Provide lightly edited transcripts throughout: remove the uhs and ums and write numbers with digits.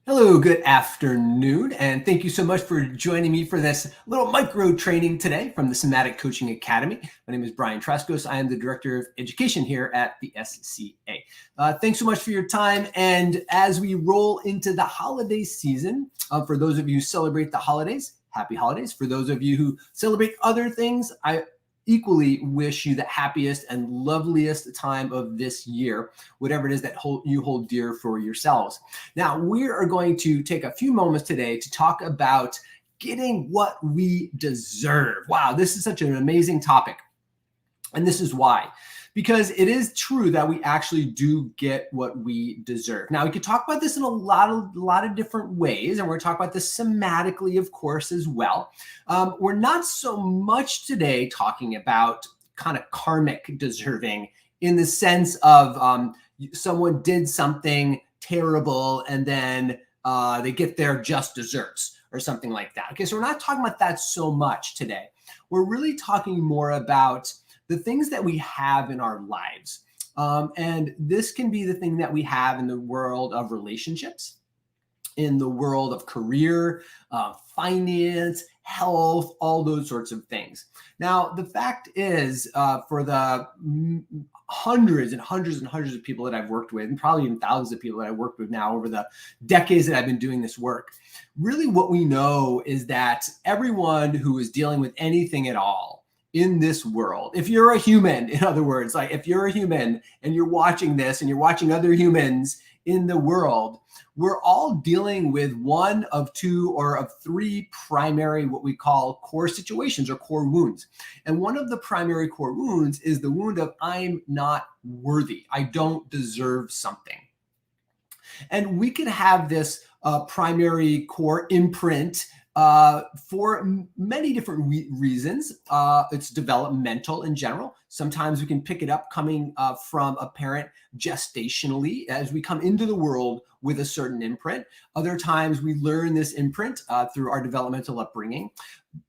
Hello, good afternoon, and thank you so much for joining me for this little micro training today from the Somatic Coaching Academy. My name is Brian Trzaskos. I am the Director of Education here at the SCA. Thanks so much for your time, and as we roll into the holiday season, for those of you who celebrate the holidays, happy holidays. For those of you who celebrate other things, I equally wish you the happiest and loveliest time of this year, whatever it is that you hold dear for yourselves. Now, we are going to take a few moments today to talk about getting what we deserve. Wow, this is such an amazing topic. And this is why. Because it is true that we actually do get what we deserve. Now, we could talk about this in a lot of different ways, and we're going to talk about this somatically, of course, as well. We're not so much today talking about kind of karmic deserving in the sense of someone did something terrible and then they get their just desserts or something like that. Okay, so we're not talking about that so much today. We're really talking more about the things that we have in our lives. And this can be the thing that we have in the world of relationships, in the world of career, finance, health, all those sorts of things. Now, the fact is, for the hundreds and hundreds and hundreds of people that I've worked with, and probably even thousands of people that I've worked with now over the decades that I've been doing this work, really what we know is that everyone who is dealing with anything at all in this world, if you're a human, in other words, like if you're a human and you're watching this and you're watching other humans in the world, we're all dealing with one of two or of three primary, what we call core situations or core wounds. And one of the primary core wounds is the wound of I'm not worthy. I don't deserve something. And we can have this primary core imprint for many different reasons. It's developmental in general. Sometimes we can pick it up coming from a parent gestationally as we come into the world with a certain imprint. Other times we learn this imprint through our developmental upbringing.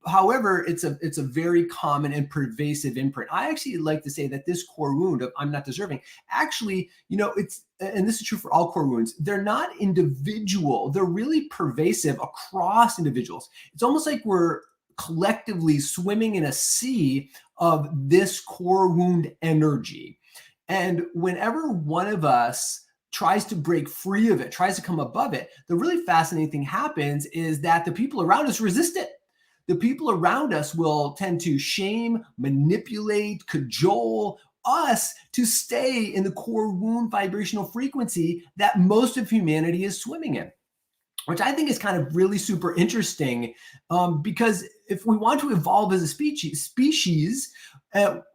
However, it's a very common and pervasive imprint. I actually like to say that this core wound of I'm not deserving, actually, and this is true for all core wounds, they're not individual. They're really pervasive across individuals. It's almost like we're collectively swimming in a sea of this core wound energy. And whenever one of us tries to break free of it, tries to come above it, the really fascinating thing happens is that the people around us resist it. The people around us will tend to shame, manipulate, cajole us to stay in the core wound vibrational frequency that most of humanity is swimming in, which I think is kind of really super interesting, because if we want to evolve as a species,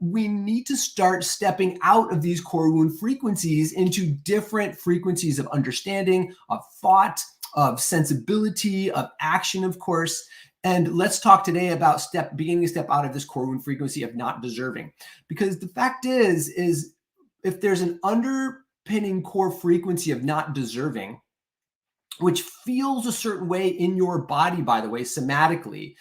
we need to start stepping out of these core wound frequencies into different frequencies of understanding, of thought, of sensibility, of action, of course. And let's talk today about beginning to step out of this core wound frequency of not deserving. Because the fact is if there's an underpinning core frequency of not deserving, which feels a certain way in your body, by the way, somatically,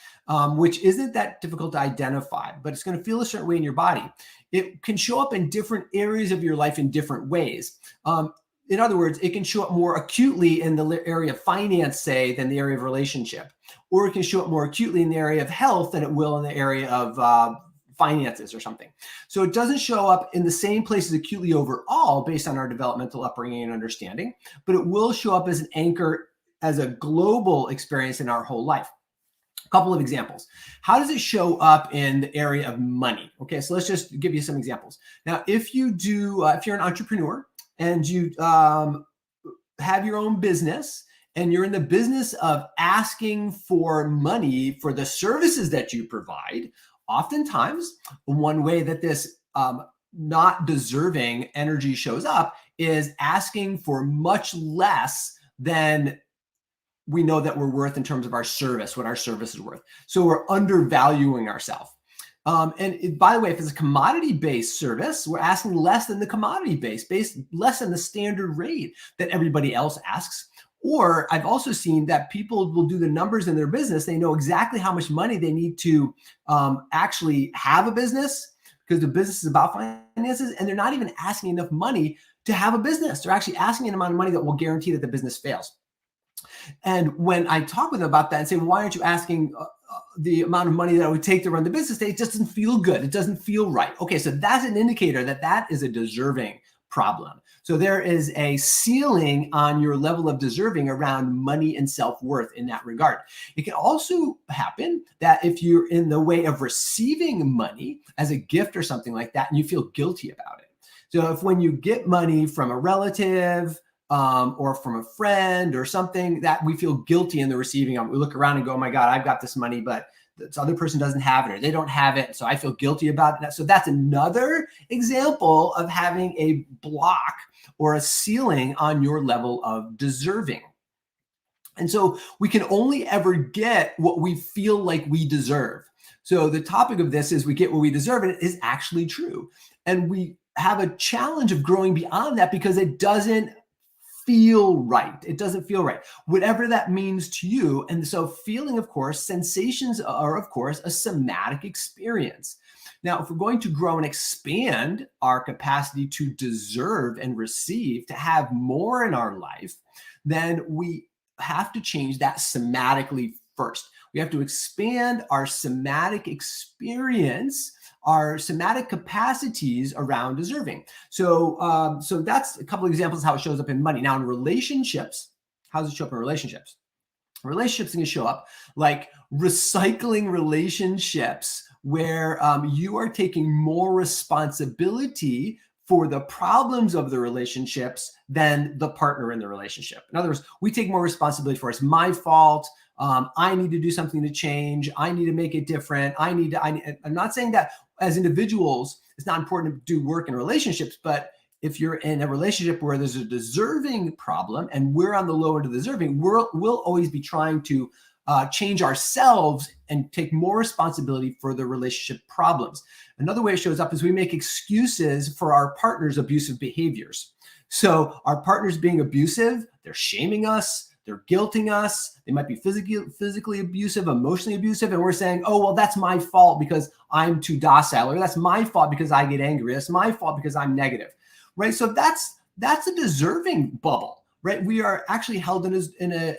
which isn't that difficult to identify, but it's going to feel a certain way in your body. It can show up in different areas of your life in different ways. In other words, it can show up more acutely in the area of finance, say, than the area of relationship. Or it can show up more acutely in the area of health than it will in the area of finances or something. So it doesn't show up in the same places acutely overall based on our developmental upbringing and understanding, but it will show up as an anchor, as a global experience in our whole life. A couple of examples. How does it show up in the area of money? Okay, so let's just give you some examples. Now, if you're an entrepreneur and you have your own business, and you're in the business of asking for money for the services that you provide, oftentimes one way that this not deserving energy shows up is asking for much less than we know that we're worth in terms of our service, what our service is worth. So we're undervaluing ourselves. By the way, if it's a commodity-based service, we're asking less than the commodity-based, less than the standard rate that everybody else asks. Or I've also seen that people will do the numbers in their business. They know exactly how much money they need to actually have a business, because the business is about finances, and they're not even asking enough money to have a business. They're actually asking an amount of money that will guarantee that the business fails. And when I talk with them about that and say, why aren't you asking the amount of money that it would take to run the business, it just doesn't feel good. It doesn't feel right. Okay, so that's an indicator that that is a deserving problem. So there is a ceiling on your level of deserving around money and self-worth in that regard. It can also happen that if you're in the way of receiving money as a gift or something like that, and you feel guilty about it. So if when you get money from a relative, or from a friend or something, that we feel guilty in the receiving of, we look around and go, oh my God, I've got this money, but this other person doesn't have it, or they don't have it, so I feel guilty about it. So that's another example of having a block or a ceiling on your level of deserving. And so we can only ever get what we feel like we deserve. So the topic of this is we get what we deserve, and it is actually true. And we have a challenge of growing beyond that because it doesn't feel right. It doesn't feel right, whatever that means to you. And so feeling, of course, sensations are, of course, a somatic experience. Now, if we're going to grow and expand our capacity to deserve and receive, to have more in our life, then we have to change that somatically first. We have to expand our somatic experience, our somatic capacities around deserving. So that's a couple of examples of how it shows up in money. Now, in relationships, how does it show up in relationships? Relationships can show up like recycling relationships where you are taking more responsibility for the problems of the relationships than the partner in the relationship. In other words, we take more responsibility for it's my fault. I need to do something to change. I need to make it different. I'm not saying that as individuals, it's not important to do work in relationships, but if you're in a relationship where there's a deserving problem and we're on the low end of deserving, we'll always be trying to change ourselves and take more responsibility for the relationship problems. Another way it shows up is we make excuses for our partner's abusive behaviors. So our partner's being abusive, they're shaming us, they're guilting us, they might be physically abusive, emotionally abusive, and we're saying, oh, well, that's my fault because I'm too docile, or that's my fault because I get angry, that's my fault because I'm negative, right? So that's a deserving bubble. Right, we are actually held in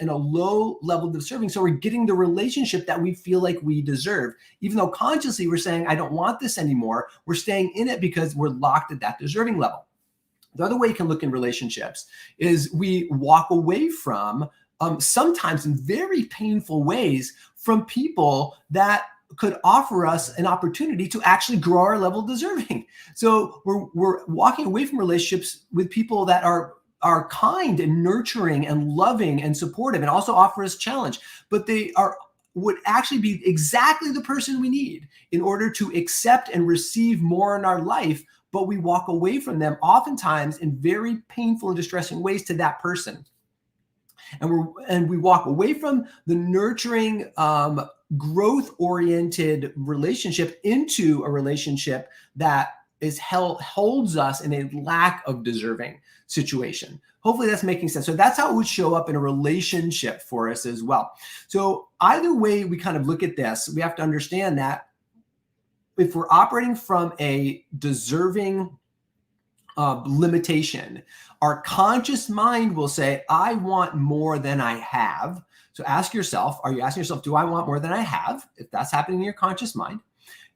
a low level of deserving. So we're getting the relationship that we feel like we deserve, even though consciously we're saying, I don't want this anymore. We're staying in it because we're locked at that deserving level. The other way you can look in relationships is we walk away from, sometimes in very painful ways, from people that could offer us an opportunity to actually grow our level of deserving. So we're walking away from relationships with people that are kind and nurturing and loving and supportive and also offer us challenge, but would actually be exactly the person we need in order to accept and receive more in our life, but we walk away from them oftentimes in very painful and distressing ways to that person. And we walk away from the nurturing, growth-oriented relationship into a relationship that holds us in a lack of deserving situation. Hopefully that's making sense. So that's how it would show up in a relationship for us as well. So either way we kind of look at this, we have to understand that if we're operating from a deserving limitation, our conscious mind will say, I want more than I have. So ask yourself, are you asking yourself, do I want more than I have? If that's happening in your conscious mind,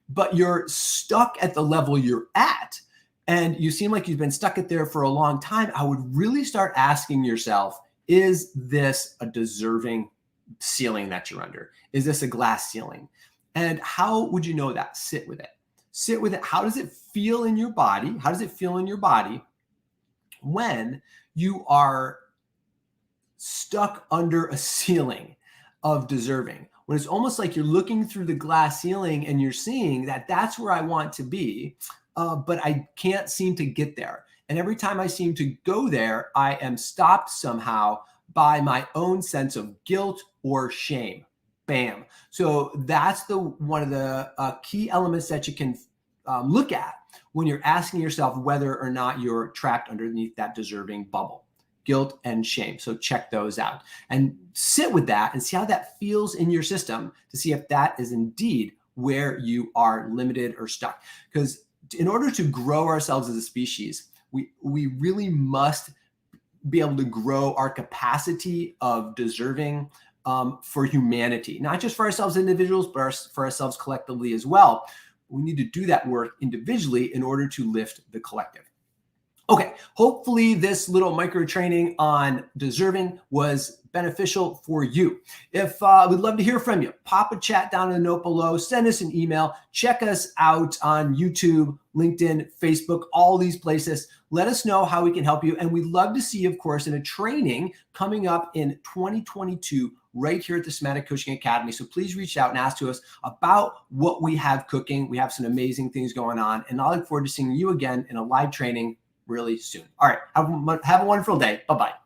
but you're stuck at the level you're at, and you seem like you've been stuck at there for a long time, I would really start asking yourself, is this a deserving ceiling that you're under? Is this a glass ceiling? And how would you know that? Sit with it. Sit with it. How does it feel in your body? How does it feel in your body when you are stuck under a ceiling of deserving? When it's almost like you're looking through the glass ceiling and you're seeing that that's where I want to be, but I can't seem to get there. And every time I seem to go there, I am stopped somehow by my own sense of guilt or shame. Bam. So that's one of the key elements that you can look at when you're asking yourself whether or not you're trapped underneath that deserving bubble. Guilt and shame. So check those out and sit with that and see how that feels in your system to see if that is indeed where you are limited or stuck. Because in order to grow ourselves as a species, we really must be able to grow our capacity of deserving for humanity, not just for ourselves individuals, but for ourselves collectively as well. We need to do that work individually in order to lift the collective. Okay, hopefully this little micro training on deserving was beneficial for you. If we'd love to hear from you, pop a chat down in the note below, send us an email, check us out on YouTube, LinkedIn, Facebook, all these places. Let us know how we can help you. And we'd love to see you, of course, in a training coming up in 2022 right here at the Somatic Coaching Academy. So please reach out and ask to us about what we have cooking. We have some amazing things going on. And I look forward to seeing you again in a live training really soon. All right. Have a wonderful day. Bye-bye.